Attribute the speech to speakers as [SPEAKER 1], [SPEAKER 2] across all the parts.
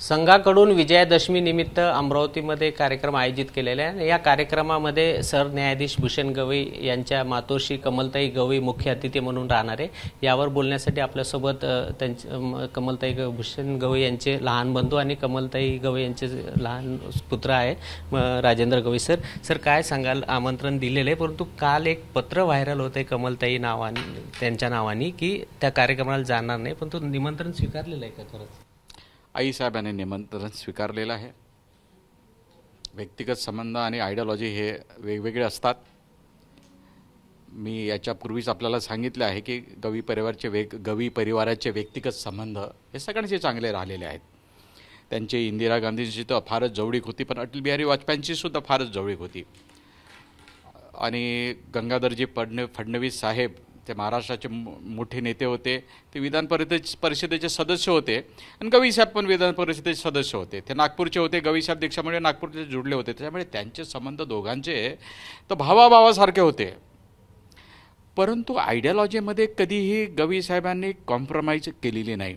[SPEAKER 1] संघाकडून विजयादशमी निमित्त अमरावतीमध्ये कार्यक्रम आयोजित केलेला आहे। या कार्यक्रमामध्ये सरन्यायाधीश भूषण गवई यांच्या मातोश्री कमलताई गवई मुख्य अतिथी म्हणून राहणार आहे। यावर बोलण्यासाठी आपल्यासोबत कमलताई भूषण गवई यांचे लहान बंधू आणि कमलताई गवई यांचे लहान पुत्र आहे राजेंद्र गवई। सर काय सांगाल? आमंत्रण दिलेले आहे, परंतु काल एक पत्र व्हायरल होते कमलताई नावाने त्यांच्या नावाने की त्या कार्यक्रमाला जाणार नाही, पण तो निमंत्रण स्वीकारलेलं आहे का खरंच?
[SPEAKER 2] आईसाहेबांनी निमंत्रण स्वीकारलेलं आहे। व्यक्तिगत संबंध आणि आयडियोलॉजी हे वेगवेगळे असतात। मी याच्यापूर्वीच आपल्याला सांगितले आहे की गवई परिवाराचे व्यक्तिगत संबंध हे सगळ्यांचे चांगले राहिलेले आहेत। त्यांची इंदिरा गांधींची तर फारच जवळीक होती, पण अटल बिहारी वाजपेयींची सुद्धा फारच जवळीक होती। आणि गंगाधरजी फडणवीस साहेब ते महाराष्ट्राचे मोठे नेते होते, ते विधान परिषदेचे सदस्य होते आणि गवई साहेब पण विधान परिषदेचे सदस्य होते। ते नागपूरचे होते, गवई साहेब दीक्षामुळे नागपूरचे जुळले होते, त्यामुळे त्यांचे संबंध दोघांचे तर भावाभावासारखे होते। परंतु आयडियोलॉजीमध्ये कधीही गवई साहेबांनी कॉम्प्रोमाइज केलेली नाही।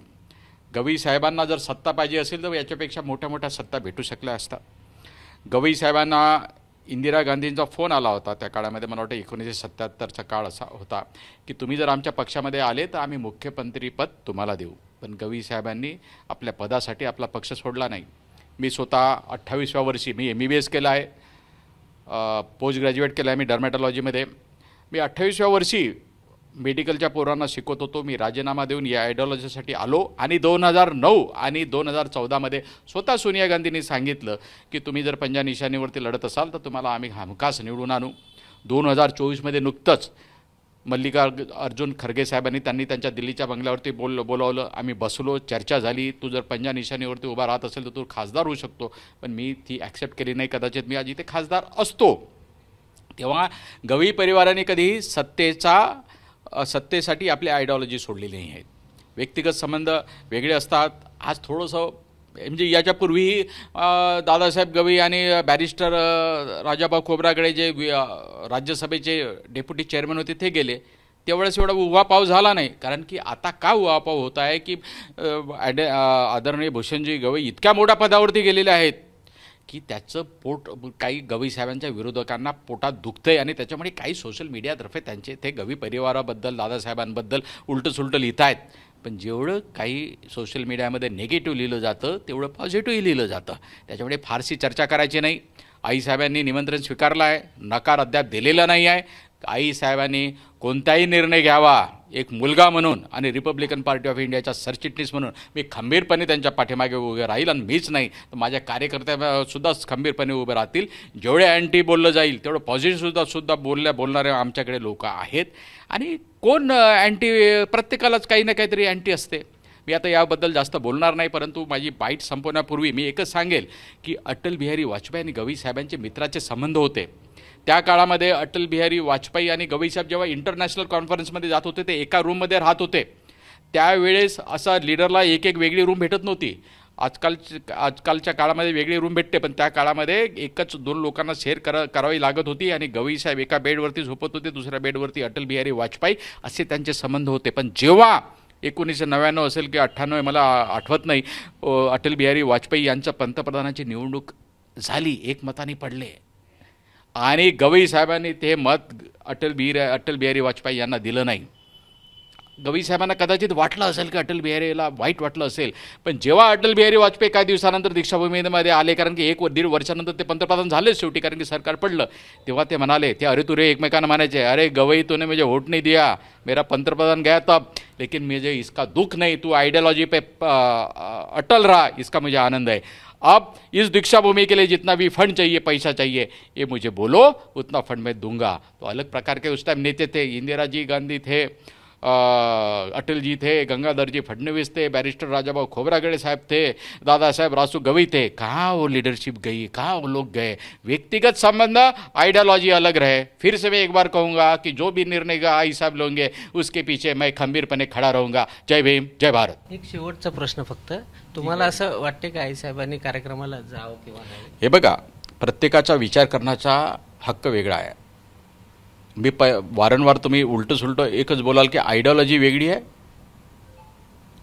[SPEAKER 2] गवई साहेबांना जर सत्ता पाहिजे असेल तर याच्यापेक्षा मोठ्या मोठ्या सत्ता भेटू शकल्या असतात। गवई साहेबांना इंदिरा गांधींचा फोन आला होता त्या काळामध्ये, मला वाटतं 1977चा काळ असा होता की तुम्ही जर आमच्या पक्षामध्ये आले तर आम्ही मुख्यमंत्रीपद तुम्हाला देऊ। पण गवई साहेबांनी आपल्या पदासाठी आपला पक्ष सोडला नाही। मी स्वतः 28व्या वर्षी मी MBBS केलं आहे, पोस्ट ग्रॅज्युएट केलं आहे मी डर्मॅटॉलॉजीमध्ये। मी 28व्या वर्षी मेडिकलच्या पोरांना शिकवत होतो। मी राजीनामा देऊन या आयडियोलॉजीसाठी आलो आणि 2009 आणि 2014मध्ये स्वतः सोनिया गांधींनी सांगितलं की तुम्ही जर पंजा निशाणीवरती लढत असाल तर तुम्हाला आम्ही हमखास निवडून आणू। 2024मध्ये नुकतंच मल्लिकार्जुन खरगे साहेबांनी त्यांच्या दिल्लीच्या बंगल्यावरती बोलावलं, आम्ही बसलो, चर्चा झाली। तू जर पंजा निशाणीवरती उभा राहत असेल तर तू खासदार होऊ शकतो, पण मी ती ॲक्सेप्ट केली नाही। कदाचित मी आज इथे खासदार असतो। तेव्हा गवई परिवाराने कधीही सत्तेसाठी आपली आयडियोलॉजी सोडलेली नाही आहे। व्यक्तिगत संबंध वेगळे असतात। आज थोडंसं म्हणजे याच्यापूर्वीही दादासाहेब गवई आणि बॅरिस्टर राजाभाऊ खोब्रागडे जे राज्यसभेचे डेप्युटी चेअरमन होते ते गेले, त्यावेळेस एवढा उहापाव झाला नाही। कारण की आता का उहापाव होत आहे की आदरणीय भूषणजी गवई इतक्या मोठ्या पदावरती गेलेले आहेत की त्याचं पोट काही गवई साहेबांच्या विरोधकांना पोटात दुखतंय आणि त्याच्यामुळे काही सोशल मीडियातर्फे ते गवई परिवाराबद्दल दादासाहेबांबद्दल उलटंसुलटं लिहित आहेत। पण जेवढं काही सोशल मीडियामध्ये निगेटिव्ह लिहिलं जातं तेवढं पॉझिटिव्ह लिहिलं जातं, त्याच्यामुळे फारशी चर्चा करायची नाही। आईसाहेबांनी निमंत्रण स्वीकारलं आहे, नकार अद्याप दिलेला नाही आहे। आईसाहेबांनी कोणताही निर्णय घ्यावा एक मुलगा म्हणून आणि रिपब्लिकन पार्टी ऑफ इंडियाचा सरचिटणीस म्हणून मी खंबीरपणे त्यांच्या पाठीमागे उभे राहील आणि मीच नाही तर माझ्या कार्यकर्त्यांसुद्धा खंबीरपणे उभे राहतील। जेवढे अँटी बोललं जाईल तेवढं पॉझिटिव्हसुद्धा बोलणारे आमच्याकडे लोक आहेत आणि कोण अँटी, प्रत्येकालाच काही ना काहीतरी अँटी असते। मी आता याबद्दल जास्त बोलणार नाही, परंतु माझी बाईट संपवण्यापूर्वी मी एकच सांगेल की अटल बिहारी वाजपेयी आणि गवई साहेबांचे मित्राचे संबंध होते। त्या काळामध्ये अटल बिहारी वाजपेयी आणि गवई साहेब जेव्हा इंटरनॅशनल कॉन्फरन्समध्ये जात होते ते एका रूममध्ये राहत होते। त्यावेळेस असा लीडरला एक वेगळी रूम भेटत नव्हती। आजकालच्या काळामध्ये वेगळी रूम भेटते, पण त्या काळामध्ये एकच 2 लोकांना शेअर करावी लागत होती आणि गवई साहेब एका बेडवरती झोपत होते, दुसऱ्या बेडवरती अटल बिहारी वाजपेयी, असे त्यांचे संबंध होते। पण जेव्हा 1999 असेल की 98 मला आठवत नाही, अटल बिहारी वाजपेयी यांच्या पंतप्रधानाची निवडणूक झाली, एकमताने पडले आणि गवई साहेबांनी ते मत अटल बिहारी वाजपेयी यांना दिलं नाही। गवई साहेबांना कदाचित वाटलं असेल की अटल बिहारीला वाईट वाटलं असेल, पण जेव्हा अटल बिहारी वाजपेयी काही दिवसानंतर दीक्षाभूमीमध्ये आले, कारण की 1-1.5 वर्षानंतर ते पंतप्रधान झालेच शेवटी, कारण की सरकार पडलं, तेव्हा ते म्हणाले, ते अरे तुरे एकमेकांना म्हणायचे, अरे गवई तूने मुझे वोट नहीं दिया, मेरा पंतप्रधान गया तब, लेकिन मुझे इसका दुख नहीं, तू आइडियोलॉजी पे अटल रहा, इसका मुझे आनंद है। अब इस दीक्षा भूमि के लिए जितना भी फंड चाहिए, पैसा चाहिए, ये मुझे बोलो, उतना फंड मैं दूंगा। तो अलग प्रकार के उस टाइम नेते थे, इंदिरा जी गांधी थे, अटल जी थे, गंगाधर जी फडणवीस थे, बैरिस्टर राजाभाऊ खोब्रागडे साहब थे, दादा साहब रासू गवई थे। कहाँ वो लीडरशिप गई, कहाँ वो लोग गए? व्यक्तिगत संबंध, आइडियोलॉजी अलग रहे। फिर से मैं एक बार कहूँगा कि जो भी निर्णय आई साहब लेंगे उसके पीछे मैं खंबीरपणे खड़ा रहूँगा। जय भीम, जय भारत।
[SPEAKER 1] एक शेवटचा प्रश्न फक्त, तुम्हाला असं वाटते का आईसाहेबांनी कार्यक्रमाला जावं किंवा नाही?
[SPEAKER 2] हे बघा, प्रत्येकाचा विचार करण्याचा हक्क वेगळा आहे। मी वारंवार तुम्ही उलटं सुलटं एकच बोलाल की आयडियोलॉजी वेगळी आहे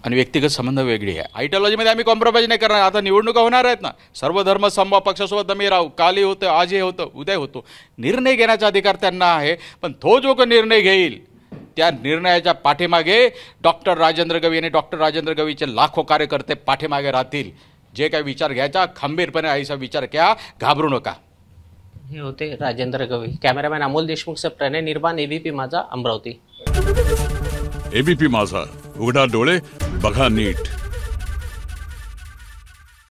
[SPEAKER 2] आणि व्यक्तिगत संबंध वेगळी आहे. आयडिओलॉजीमध्ये आम्ही कॉम्प्रोमाइज नाही करणार. आता निवडणुका होणार आहेत ना, सर्व धर्म समभाव पक्षासोबत आम्ही राहू. कालही होतं, आजही होतं, उद्या होतो. निर्णय घेण्याचा अधिकार त्यांना आहे, पण तो जो काही निर्णय घेईल त्या निर्णयाच्या पाठीमागे डॉक्टर राजेंद्र गवई आणि डॉक्टर राजेंद्र गवईचे लाखो कार्यकर्ते पाठीमागे राहतील. जे काही विचार घ्यायचा खंबीरपणे आईचा विचार घ्या, घाबरू नका.
[SPEAKER 1] हे होते राजेंद्र गवई. कॅमेरामॅन अमोल देशमुख, प्रणय निर्माण, एबीपी माझा, अमरावती.
[SPEAKER 3] एबीपी माझा, उघडा डोळे बघा नीट.